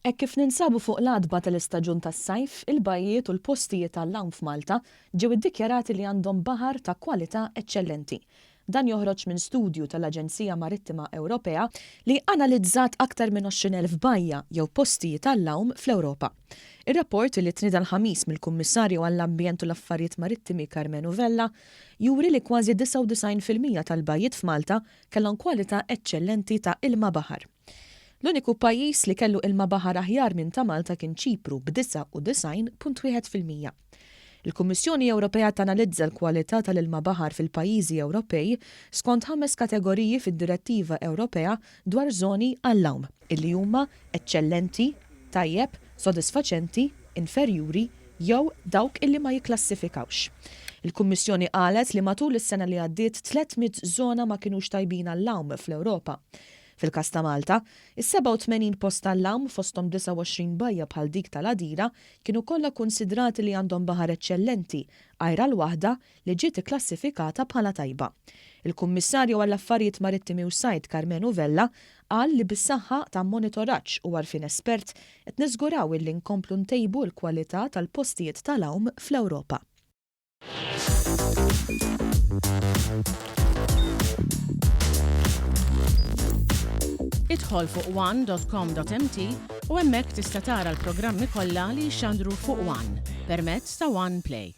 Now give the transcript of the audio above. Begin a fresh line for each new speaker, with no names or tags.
Hekk kif ninsabu fuq l-adba tal-istaġun tas-sajf, il-bajjiet u l-postijiet tal-lawm f'Malta ġew iddikjarati li għandhom baħar ta' kwalità eċċellenti. Dan joħroġ minn studju tal-Aġenzija Marittima Ewropea li analizzat aktar minn 20,000 bajja jew postijiet tal-lawm fl-Ewropa. Ir-rapport li tnieda l-ħamis mill-Kummissarju għall-Ambjent u l-Affarijiet Marittimi Carmen Uvella juri li kważi 99% tal-bajjiet f'Malta kellhom kwalità eċċellenti ta' ilma baħar. L-uniku pajjiż li kellu ilma baħar aħjar minn ta' Malta kien Ċipru b'99.1%. Il-Kummissjoni Ewropea tanalizza l-kwalità tal-ilma baħar fil-pajjiżi Ewropej skont 5 kategoriji fid-Direttiva Ewropea dwar żoni għall-lawm, illi huma eċċellenti, tajjeb, sodisfaċenti, inferjuri jew dawk illi ma jikklassifikawx. Il-Kummissjoni qalet li matul is-sena li għaddiet 300 żona ma kinux tajbin għall-lawm fl-Ewropa. Fil-każ ta' Malta, is-87 post tal-lawm fosthom 29 bajja bħal dik tal-Għadira kienu kollha kunsidrati li għandhom baħar eċċellenti, għajra l-waħda li ġiet ikklassifikata bħala tajba. Il-Kummissarju għall-Affarijiet Marittimi u Sajd Carmen Uvella qal li bis-saħħa ta' monitoraġġ u għarfien espert qed niżguraw illi nkomplu ntejbu l-kwalità tal-postijiet tal-lawm fl-Ewropa.
Idħol fuq one.com.mt u hemmhekk tista' tara l-programmi kollha li jxandru fuq One permezz ta' One Play.